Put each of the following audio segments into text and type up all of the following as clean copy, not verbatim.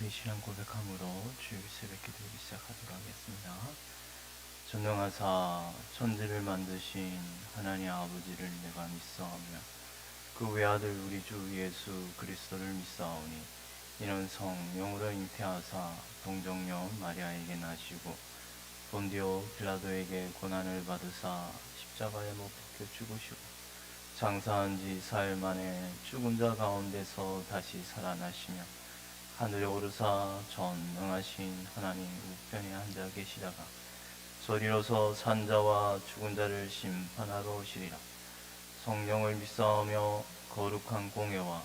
계시란 고백함으로 주일 새벽 기도를 시작하도록 하겠습니다. 전능하사 천지를 만드신 하나님 아버지를 내가 믿사오며 그 외아들 우리 주 예수 그리스도를 믿사오니 이는 성령으로 잉태하사 동정녀 마리아에게 나시고 본디오 빌라도에게 고난을 받으사 십자가에 못 박혀 죽으시고 장사한 지 사흘 만에 죽은 자 가운데서 다시 살아나시며 하늘에 오르사 전능하신 하나님 우편에 앉아 계시다가 저리로서 산자와 죽은 자를 심판하러 오시리라. 성령을 믿사오며 거룩한 공예와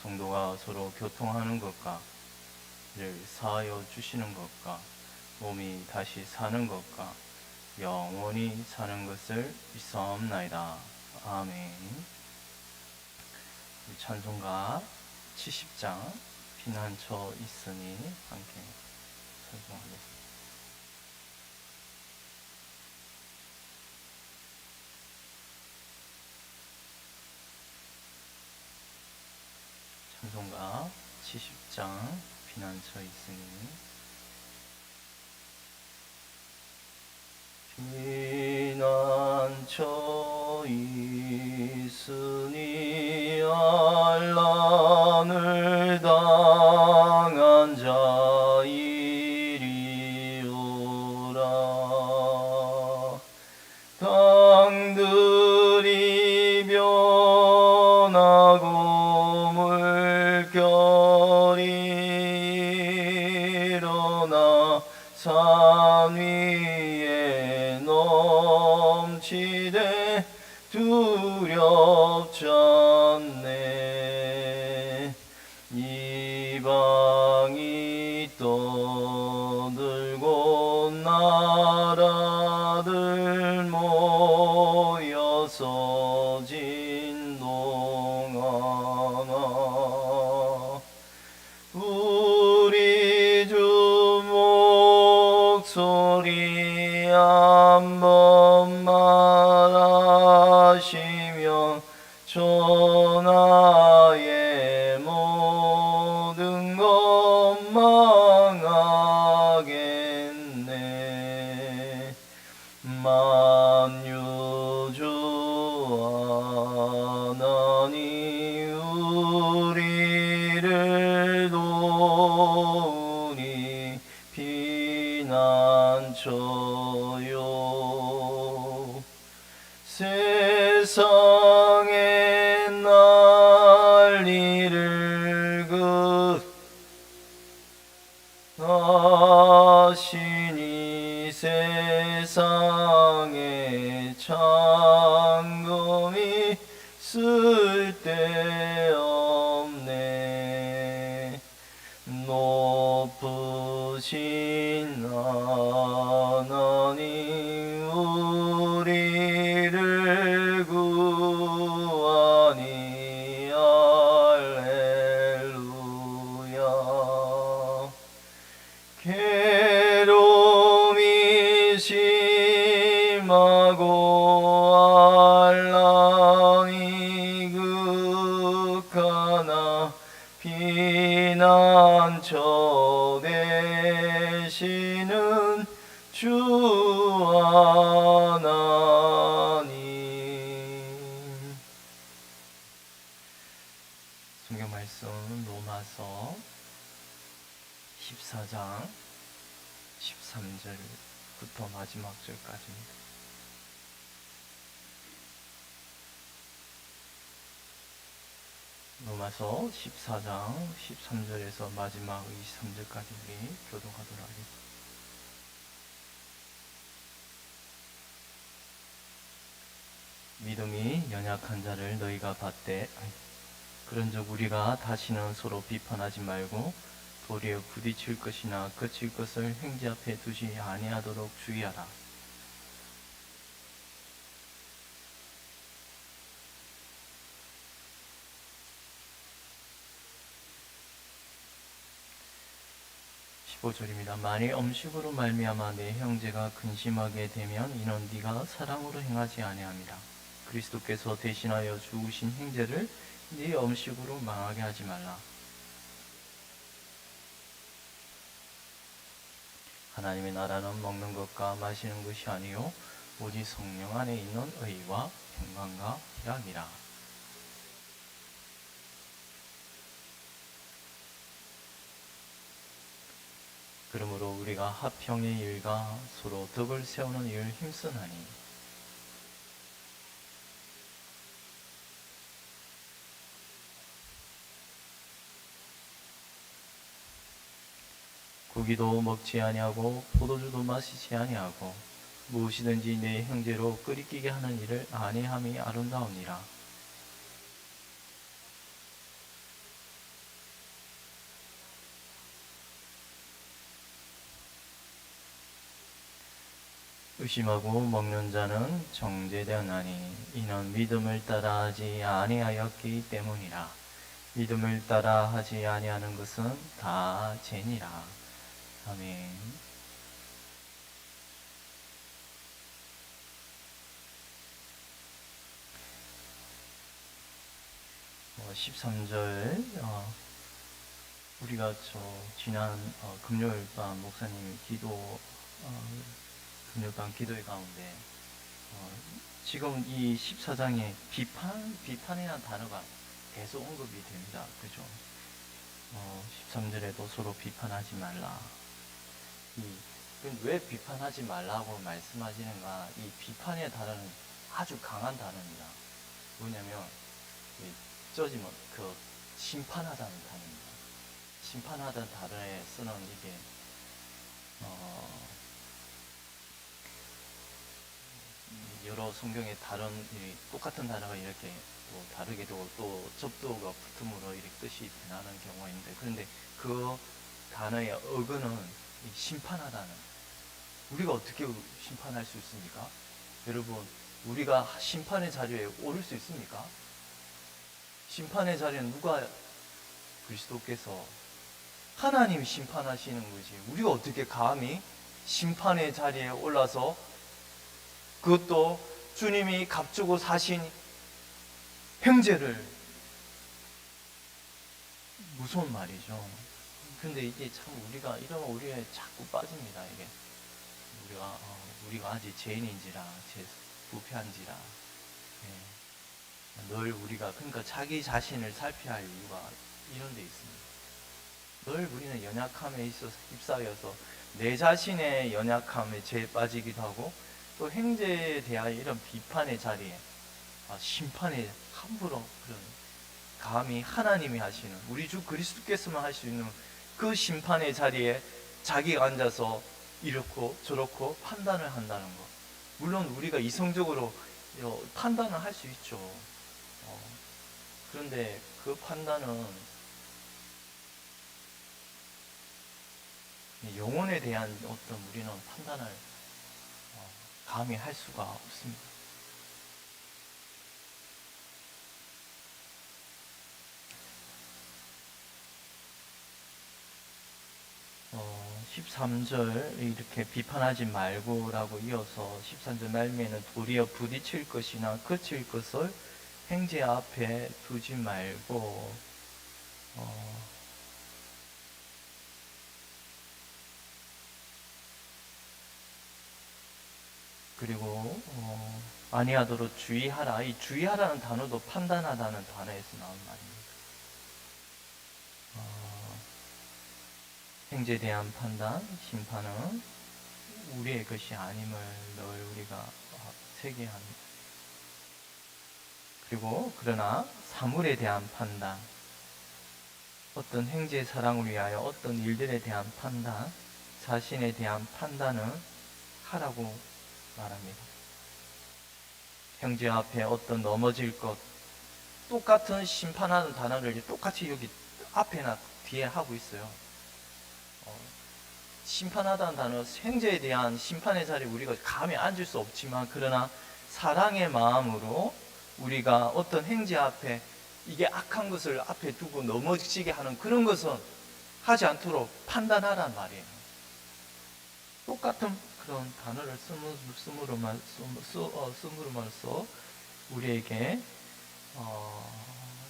성도가 서로 교통하는 것과 를 사하여 주시는 것과 몸이 다시 사는 것과 영원히 사는 것을 믿사옵나이다. 아멘. 찬송가 70장 피난처 있으니 함께 찬송하겠습니다. 찬송가 70장 피난처 있으니 피난처 있으니 환난을 당한 자 이리 오라. 땅들이 변하고 물결이 일어나 산 위에 넘치되 두렵지 않네. 이방이 떠들고 나라들 모여서 진동하나. 우리 주 목소리 한번 말하시면 천하의 모든 것 망하겠네. 만유주 하나님 우리를 도우니 피난처요. 세상의 난리를 하시니 세상의 창검이 쓸데없네. 높으신 하나님 우리를 구하니 할렐루야. 괴로움이 심하고 환난이 극하나 피난처 되시는 주 하나님. 성경 말씀은 로마서 14장 13절부터 마지막 절까지입니다. 로마서 14장 13절에서 마지막 23절까지 우리 교독하도록 하겠습니다. 믿음이 연약한 자를 너희가 받되 그런즉 우리가 다시는 서로 비판하지 말고 도리어 부딪힐 것이나 그칠 것을 형제 앞에 두지 아니하도록 주의하라. (15절입니다) 만일 음식으로 말미암아 내 형제가 근심하게 되면 이는 네가 사랑으로 행하지 아니함이라. 그리스도께서 대신하여 죽으신 형제를 네 음식으로 망하게 하지 말라. 하나님의 나라는 먹는 것과 마시는 것이 아니요 오직 성령 안에 있는 의와 평강과 희락이라. 그러므로 우리가 화평의 일과 서로 덕을 세우는 일을 힘쓰나니 고기도 먹지 아니하고 포도주도 마시지 아니하고 무엇이든지 내 형제로 끓이기게 하는 일을 아니함이 아름다우니라. 의심하고 먹는 자는 정죄되었나니 이는 믿음을 따라하지 아니하였기 때문이라. 믿음을 따라하지 아니하는 것은 다 죄니라. 아멘. 13절 우리가 지난 금요일 밤 목사님 금요일 밤 기도회 가운데 지금 이 14장에 비판이라는 단어가 계속 언급이 됩니다. 그죠? 13절에도 서로 비판하지 말라. 왜 비판하지 말라고 말씀하시는가? 이 비판의 단어는 아주 강한 단어입니다. 뭐냐면 쩌지면 심판하다는 단어입니다. 심판하다는 단어에 쓰는 이게 여러 성경에 똑같은 단어가 이렇게 또 다르게도 또 접두어가 붙음으로 이렇게 뜻이 변하는 경우가 있는데, 그런데 그 단어의 어근은 심판하다는, 우리가 어떻게 심판할 수 있습니까? 여러분, 우리가 심판의 자리에 오를 수 있습니까? 심판의 자리는 누가? 그리스도께서, 하나님이 심판하시는 거지. 우리가 어떻게 감히 심판의 자리에 올라서, 그것도 주님이 값주고 사신 형제를, 무서운 말이죠. 근데 이게 참 우리가 이러면 우리가 자꾸 빠집니다. 이게 우리가 아직 죄인인지라, 부패한지라. 늘 우리가, 그러니까 자기 자신을 살펴야 할 이유가 이런 데 있습니다. 늘 우리는 연약함에 있어서 휩싸여서 내 자신의 연약함에 죄에 빠지기도 하고, 또 형제에 대하여 이런 비판의 자리에, 심판에 함부로 그런, 감히 하나님이 하시는, 우리 주 그리스도께서만 할 수 있는 그 심판의 자리에 자기가 앉아서 이렇고 저렇고 판단을 한다는 것. 물론 우리가 이성적으로 판단을 할 수 있죠. 그런데 그 판단은 영혼에 대한 어떤 우리는 판단을 감히 할 수가 없습니다. 13절 이렇게 비판하지 말고라고 이어서 13절 말미에는 도리어 부딪힐 것이나 그칠 것을 형제 앞에 두지 말고, 그리고 아니하도록 주의하라. 이 주의하라는 단어도 판단하다는 단어에서 나온 말입니다. 형제에 대한 판단, 심판은 우리의 것이 아님을 늘 우리가 세계합니다. 그리고 그러나 사물에 대한 판단, 어떤 형제의 사랑을 위하여 어떤 일들에 대한 판단, 자신에 대한 판단은 하라고 말합니다. 형제 앞에 어떤 넘어질 것, 똑같은 심판하는 단어를 똑같이 여기 앞에나 뒤에 하고 있어요. 심판하다는 단어, 형제에 대한 심판의 자리에 우리가 감히 앉을 수 없지만, 그러나 사랑의 마음으로 우리가 어떤 형제 앞에 이게 악한 것을 앞에 두고 넘어지게 하는 그런 것은 하지 않도록 판단하란 말이에요. 똑같은 그런 단어를 씀으로써 우리에게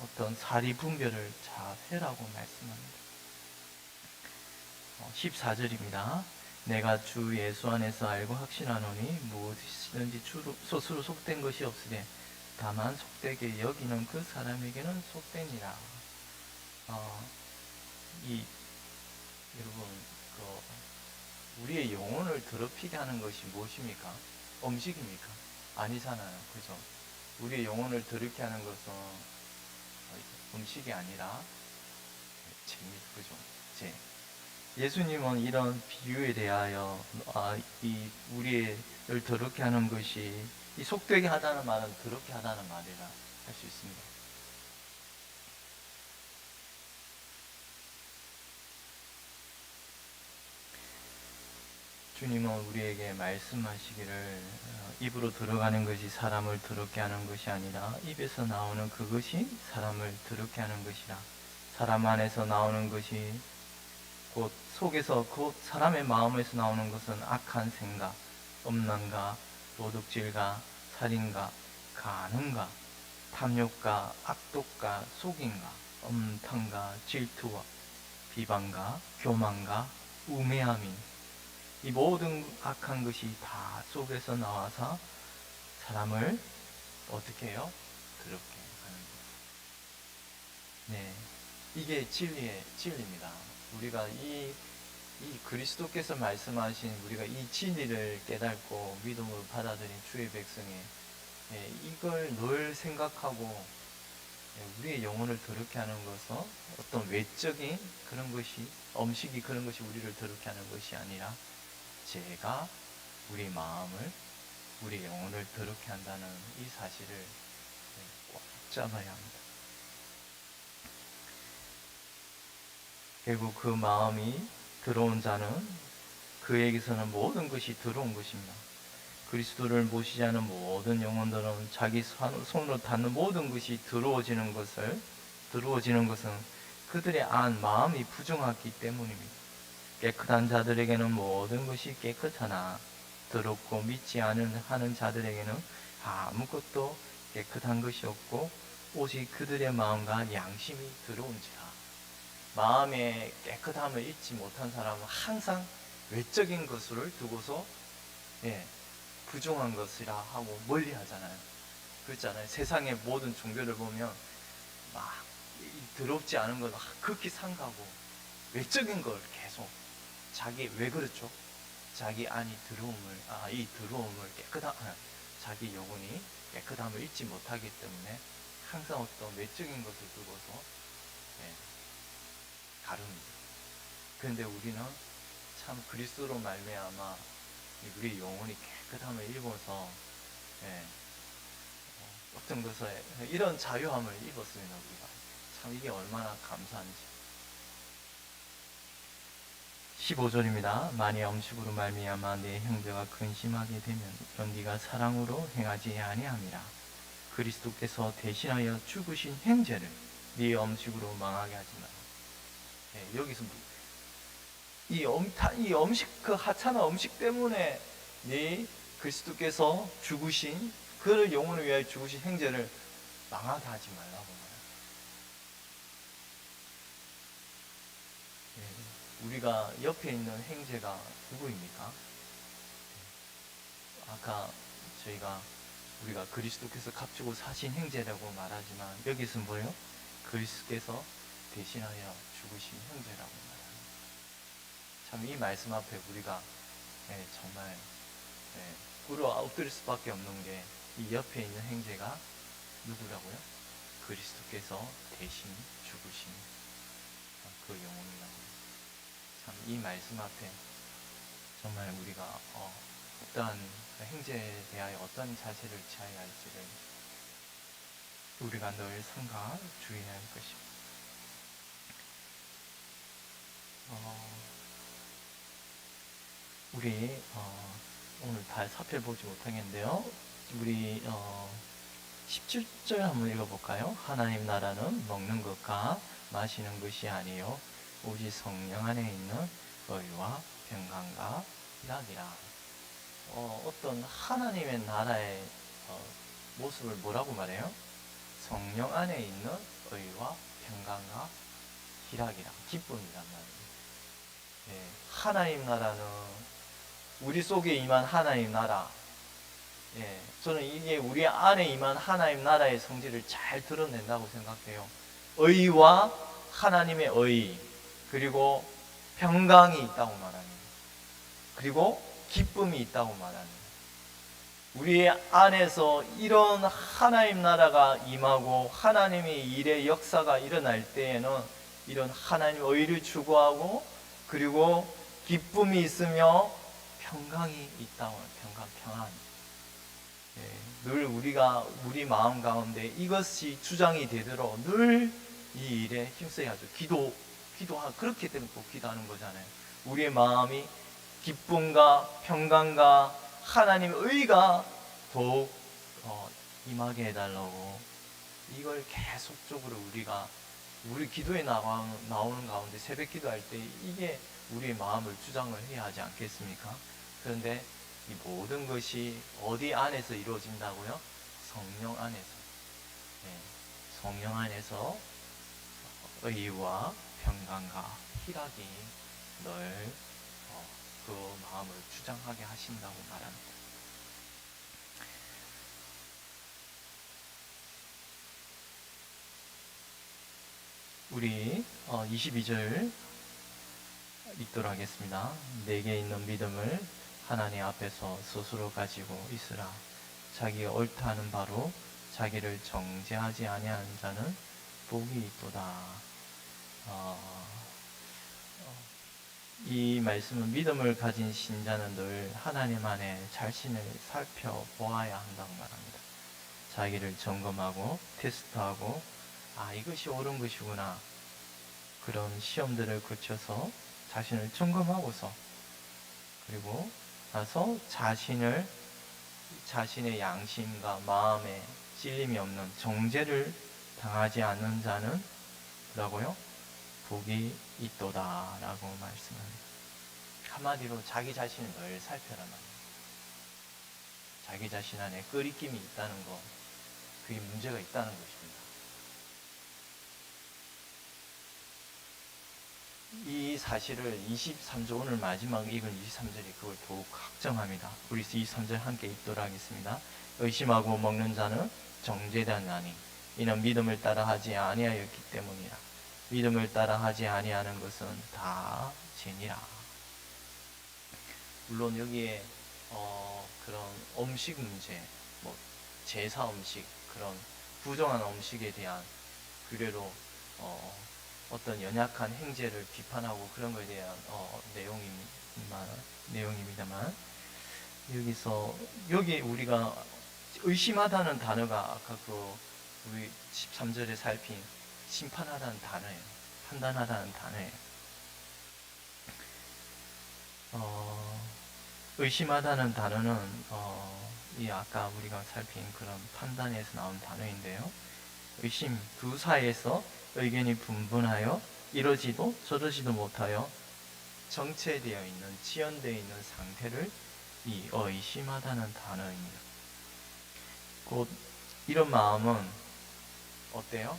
어떤 사리 분별을 잘 해라고 말씀합니다. 14절입니다. 내가 주 예수 안에서 알고 확신하노니 무엇이든지 스스로 속된 것이 없으되 다만 속되게 여기는 그 사람에게는 속되니라. 이 여러분, 우리의 영혼을 더럽히게 하는 것이 무엇입니까? 음식입니까? 아니잖아요, 그죠? 우리의 영혼을 더럽게 하는 것은 음식이 아니라 그죠? 예수님은 이런 비유에 대하여 우리를 더럽게 하는 것이 이 속되게 하다는 말은 더럽게 하다는 말이라 할 수 있습니다. 주님은 우리에게 말씀하시기를 입으로 들어가는 것이 사람을 더럽게 하는 것이 아니라 입에서 나오는 그것이 사람을 더럽게 하는 것이라. 사람 안에서 나오는 것이 곧 사람의 마음에서 나오는 것은 악한 생각, 음란과 도둑질과 살인과 간음과 탐욕과 악독과 속임과 음탕과 질투와 비방과 교만과 우매함이 이 모든 악한 것이 다 속에서 나와서 사람을 어떻게 해요? 더럽게 하는 것. 네, 이게 진리입니다. 우리가 이 그리스도께서 말씀하신 우리가 이 진리를 깨닫고 믿음으로 받아들인 주의 백성이 이걸 늘 생각하고 우리의 영혼을 더럽게 하는 것은 어떤 외적인 그런 것이 음식이 그런 것이 우리를 더럽게 하는 것이 아니라 죄가 우리 마음을 우리 영혼을 더럽게 한다는 이 사실을 꽉 잡아야 합니다. 결국 그 마음이 들어온 자는 그에게서는 모든 것이 들어온 것입니다. 그리스도를 모시지 않은 모든 영혼들은 자기 손으로 닿는 모든 것이 들어오지는 것은 그들의 안 마음이 부정하기 때문입니다. 깨끗한 자들에게는 모든 것이 깨끗하나 더럽고 믿지 하는 자들에게는 아무것도 깨끗한 것이 없고 오직 그들의 마음과 양심이 더러운지라. 마음의 깨끗함을 잊지 못한 사람은 항상 외적인 것을 두고서 부정한 것이라 하고 멀리 하잖아요. 그렇잖아요. 세상의 모든 종교를 보면 막 더럽지 않은 걸 극히 삼가고 외적인 걸 계속 왜 그렇죠? 자기 안이 이 더러움을 자기 영혼이 깨끗함을 잊지 못하기 때문에 항상 어떤 외적인 것을 두고서 다릅니다. 그런데 우리는 참 그리스도로 말미암아 우리 영혼이 깨끗함을 입어서 어떤 것에 이런 자유함을 입었습니다. 우리가 참 이게 얼마나 감사한지. 15절입니다. 만일 음식으로 말미암아 내 형제가 근심하게 되면 이런 네가 사랑으로 행하지 아니함이라. 그리스도께서 대신하여 죽으신 형제를 네 음식으로 망하게 하지 마라. 여기서 이 음식 그 하찮은 음식 때문에 네 그리스도께서 죽으신 그를 영혼을 위하여 죽으신 형제를 망하게 하지 말라고 말해요. 우리가 옆에 있는 형제가 누구입니까? 아까 우리가 그리스도께서 값주고 사신 형제라고 말하지만 여기서 뭐예요? 그리스도께서 대신하여 죽으신 형제라고 말합니다. 참 이 말씀 앞에 우리가 정말 꿇어 엎드릴 수밖에 없는 게 이 옆에 있는 형제가 누구라고요? 그리스도께서 대신 죽으신 그 영혼이라고. 참 이 말씀 앞에 정말 우리가 어떠한 형제에 대하여 어떤 자세를 취해야 할지를 우리가 늘 생각 주의해야 할 것입니다. 우리 오늘 다 살펴보지 못하겠는데요. 우리 17절 한번 읽어볼까요? 하나님 나라는 먹는 것과 마시는 것이 아니요 오직 성령 안에 있는 의와 평강과 희락이라. 어떤 하나님의 나라의 모습을 뭐라고 말해요? 성령 안에 있는 의와 평강과 희락이라. 기쁨이란 말이에요. 하나님 나라는 우리 속에 임한 하나님 나라. 예, 저는 이게 우리 안에 임한 하나님 나라의 성질을 잘 드러낸다고 생각해요. 의와 하나님의 의, 그리고 평강이 있다고 말하는, 그리고 기쁨이 있다고 말하는, 우리 안에서 이런 하나님 나라가 임하고 하나님의 일의 역사가 일어날 때에는 이런 하나님의 의를 추구하고, 그리고 기쁨이 있으며 평강이 있다고. 평안. 예, 늘 우리가 우리 마음 가운데 이것이 주장이 되도록 늘 이 일에 힘써야죠. 그렇게 되면 또 기도하는 거잖아요. 우리의 마음이 기쁨과 평강과 하나님의 의가 더욱 임하게 해달라고, 이걸 계속적으로 우리 기도에 나오는 가운데 새벽 기도할 때 이게 우리의 마음을 주장을 해야 하지 않겠습니까? 그런데 이 모든 것이 어디 안에서 이루어진다고요? 성령 안에서. 네, 성령 안에서 의와 평강과 희락이 늘 그 마음을 주장하게 하신다고 말합니다. 우리 22절 읽도록 하겠습니다. 내게 있는 믿음을 하나님 앞에서 스스로 가지고 있으라. 자기가 옳다 하는 바로 자기를 정죄하지 아니하는 자는 복이 있도다. 이 말씀은 믿음을 가진 신자는 늘 하나님 안에 자신을 살펴보아야 한다고 말합니다. 자기를 점검하고 테스트하고, 이것이 옳은 것이구나, 그런 시험들을 거쳐서 자신을 점검하고서, 그리고 나서 자신의 양심과 마음에 찔림이 없는 정죄를 당하지 않는 자는 뭐라고요? 복이 있도다 라고 말씀합니다. 한마디로 자기 자신을 늘 살펴라 말입니다. 자기 자신 안에 끄리낌이 있다는 것, 그게 문제가 있다는 것입니다. 이 사실을 23절, 오늘 마지막 읽은 23절이 그걸 더욱 확정합니다. 우리 23절 함께 읽도록 하겠습니다. 의심하고 먹는 자는 정죄되었나니 이는 믿음을 따라 하지 아니하였기 때문이라. 믿음을 따라 하지 아니하는 것은 다 죄니라. 물론 여기에 그런 음식 문제, 제사 음식, 그런 부정한 음식에 대한 규례로 어떤 연약한 행제를 비판하고 그런 것에 대한 내용입니다만, 여기 우리가 의심하다는 단어가 아까 우리 13절에 살핀 심판하다는 단어예요. 판단하다는 단어예요. 의심하다는 단어는 이 아까 우리가 살핀 그런 판단에서 나온 단어인데요. 의심, 두 사이에서 의견이 분분하여 이러지도 저러지도 못하여 정체되어 있는, 지연되어 있는 상태를 이 의심하다는 단어입니다. 곧 이런 마음은 어때요?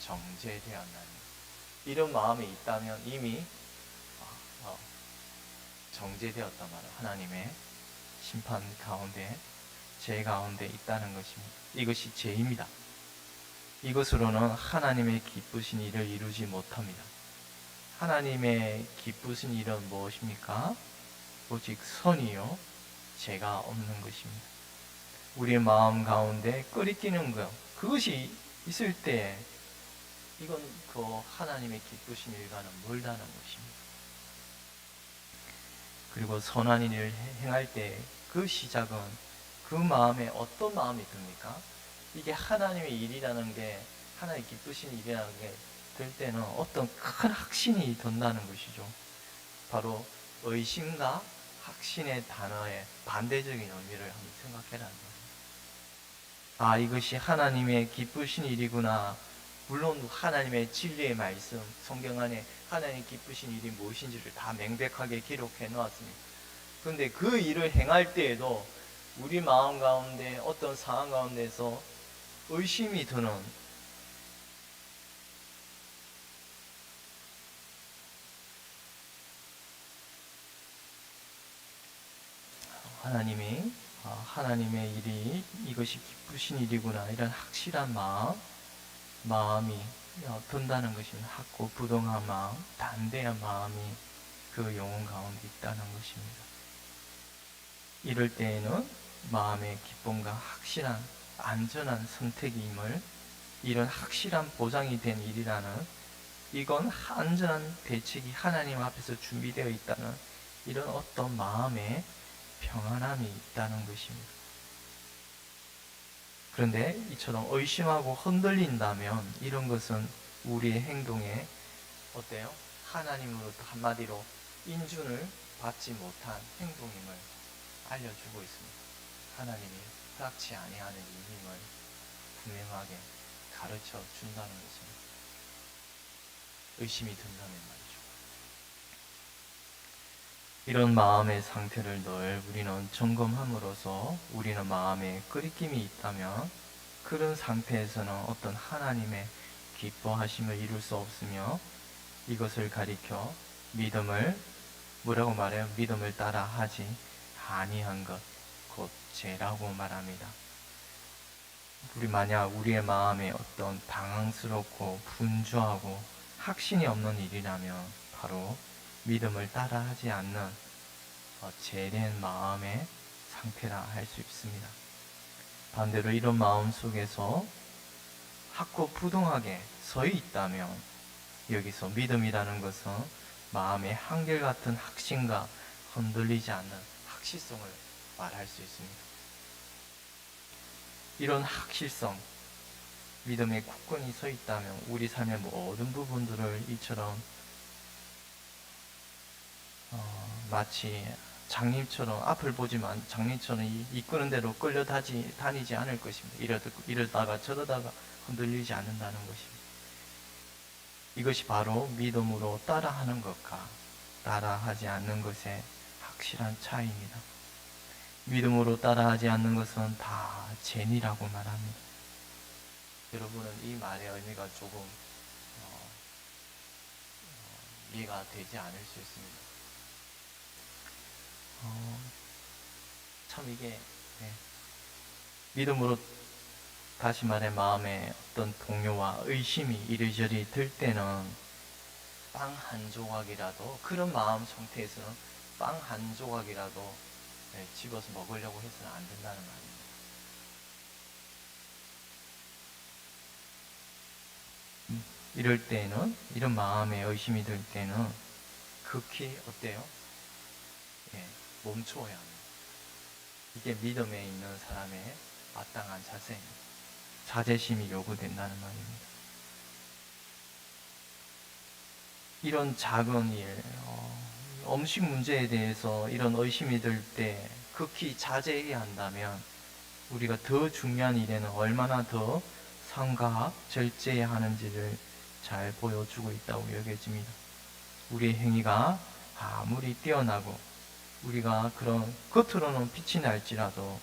정죄되었나니. 이런 마음이 있다면 이미 정죄되었단 말이에요. 하나님의 심판 가운데, 죄 가운데 있다는 것입니다. 이것이 죄입니다. 이것으로는 하나님의 기쁘신 일을 이루지 못합니다. 하나님의 기쁘신 일은 무엇입니까? 오직 선이요, 죄가 없는 것입니다. 우리의 마음 가운데 끓이끼는 것, 그것이 있을 때 이건 그 하나님의 기쁘신 일과는 멀다는 것입니다. 그리고 선한 일을 행할 때 그 시작은 그 마음에 어떤 마음이 듭니까? 이게 하나님의 일이라는 게, 하나님의 기쁘신 일이라는 게 될 때는 어떤 큰 확신이 든다는 것이죠. 바로 의심과 확신의 단어의 반대적인 의미를 한번 생각해라는 거예요. 이것이 하나님의 기쁘신 일이구나. 물론 하나님의 진리의 말씀, 성경 안에 하나님의 기쁘신 일이 무엇인지를 다 명백하게 기록해 놓았습니다. 그런데 그 일을 행할 때에도 우리 마음 가운데 어떤 상황 가운데서 의심이 드는, 하나님의 일이 이것이 기쁘신 일이구나 이런 확실한 마음이 든다는 것입니다. 확고 부동한 마음, 담대한 마음이 그 영혼 가운데 있다는 것입니다. 이럴 때에는 마음의 기쁨과 확실한 안전한 선택임을, 이런 확실한 보장이 된 일이라는, 이건 안전한 대책이 하나님 앞에서 준비되어 있다는 이런 어떤 마음의 평안함이 있다는 것입니다. 그런데 이처럼 의심하고 흔들린다면 이런 것은 우리의 행동에 어때요? 하나님으로부터 한마디로 인준을 받지 못한 행동임을 알려주고 있습니다. 하나님이 허락치 아니하는 일임을 분명하게 가르쳐 준다는 것입니다. 의심이 든다면 말이죠. 이런 마음의 상태를 늘 우리는 점검함으로써 우리는 마음에 끄리낌이 있다면 그런 상태에서는 어떤 하나님의 기뻐하심을 이룰 수 없으며, 이것을 가리켜 믿음을 뭐라고 말해요? 믿음을 따라 하지 아니한 것, 곧 죄라고 말합니다. 만약 우리의 마음에 어떤 당황스럽고 분주하고 확신이 없는 일이라면 바로 믿음을 따라하지 않는 죄된 마음의 상태라 할 수 있습니다. 반대로 이런 마음 속에서 확고부동하게 서 있다면 여기서 믿음이라는 것은 마음의 한결같은 확신과 흔들리지 않는 확실성을 말할 수 있습니다. 이런 확실성, 믿음의 굳건히 서 있다면 우리 삶의 모든 부분들을 이처럼 마치 장님처럼 앞을 보지만 장님처럼 이끄는 대로 끌려다니지 않을 것입니다. 이러다가 저러다가 흔들리지 않는다는 것입니다. 이것이 바로 믿음으로 따라하는 것과 따라하지 않는 것의 확실한 차이입니다. 믿음으로 따라하지 않는 것은 다 죄니라고 말합니다. 여러분은 이 말의 의미가 조금 이해가 되지 않을 수 있습니다. 참 이게 믿음으로, 다시 말해 마음에 어떤 동요와 의심이 이리저리 들 때는 빵 한 조각이라도, 그런 마음 상태에서는 빵 한 조각이라도 집어서 먹으려고 해서는 안 된다는 말입니다. 이럴 때는, 이런 마음에 의심이 들 때는 극히 어때요? 멈추어야 합니다. 이게 믿음에 있는 사람의 마땅한 자세입니다. 자제심이 요구된다는 말입니다. 이런 작은 일, 음식 문제에 대해서 이런 의심이 들 때 극히 자제해야 한다면 우리가 더 중요한 일에는 얼마나 더 삼가 절제해야 하는지를 잘 보여주고 있다고 여겨집니다. 우리의 행위가 아무리 뛰어나고 우리가 그런 겉으로는 빛이 날지라도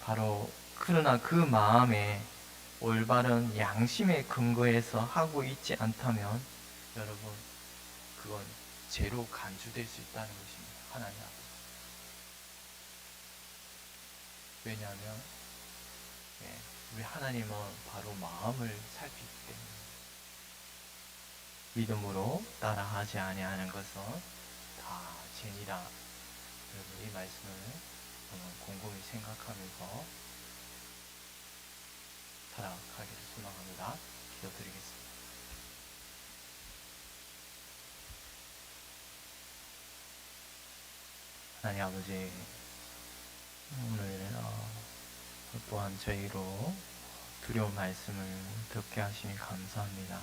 바로 그러나 그 마음에 올바른 양심의 근거에서 하고 있지 않다면 여러분 그건 죄로 간주될 수 있다는 것입니다. 하나님 앞에. 왜냐하면 우리 하나님은 바로 마음을 살피기 때문에 믿음으로 따라하지 아니하는 것은 다 죄니라. 여러분 이 말씀을 곰곰이 생각하면서 살아가기를 소망합니다. 기도드리겠습니다. 하나님 아버지, 오늘 또한 저희로 두려운 말씀을 듣게 하시니 감사합니다.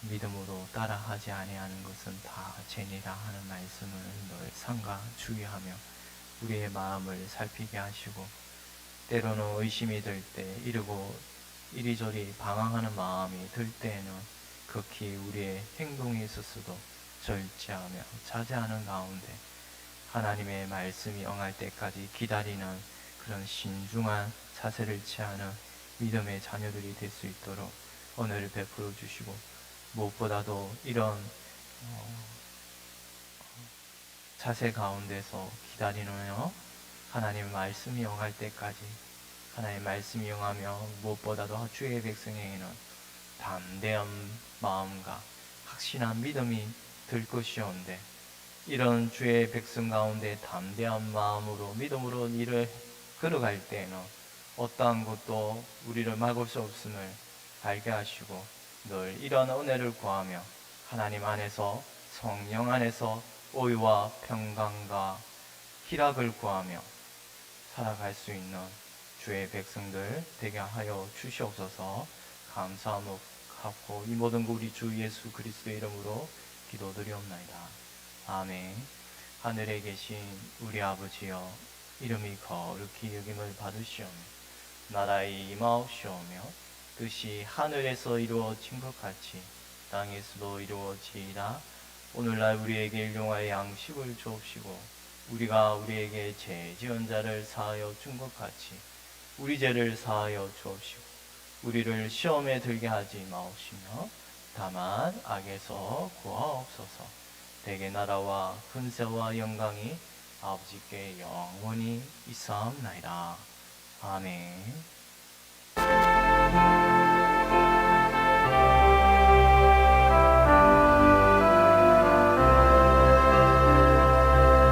믿음으로 따라하지 아니하는 것은 다 죄니라 하는 말씀을 늘 삼가 주의하며 우리의 마음을 살피게 하시고, 때로는 의심이 들 때, 이리저리 방황하는 마음이 들 때에는 극히 우리의 행동에 있어서도 절제하며 자제하는 가운데 하나님의 말씀이 응할 때까지 기다리는 그런 신중한 자세를 취하는 믿음의 자녀들이 될 수 있도록 은혜를 베풀어 주시고, 무엇보다도 이런 자세 가운데서 기다리며 하나님 말씀이 영할 때까지 하나님 말씀이 영하며 무엇보다도 주의 백성에게는 담대한 마음과 확신한 믿음이 들 것이온데 이런 주의 백성 가운데 담대한 마음으로 믿음으로 일을 걸어갈 때에는 어떠한 것도 우리를 막을 수 없음을 알게 하시고 늘 이런 은혜를 구하며 하나님 안에서 성령 안에서 오유와 평강과 희락을 구하며 살아갈 수 있는 주의 백성들 되게 하여 주시옵소서. 감사하고 이 모든 것 우리 주 예수 그리스도의 이름으로 기도드리옵나이다. 아멘. 하늘에 계신 우리 아버지여, 이름이 거룩히 여김을 받으시오며 나라의 임하옵시오며 뜻이 하늘에서 이루어진 것 같이 땅에서도 이루어지이다. 오늘날 우리에게 일용할 양식을 주옵시고 우리가 우리에게 죄 지은 자를 사하여 준 것 같이 우리 죄를 사하여 주옵시고 우리를 시험에 들게 하지 마옵시며 다만 악에서 구하옵소서. 대개 나라와 근세와 영광이 아버지께 영원히 있사옵나이다. 아멘.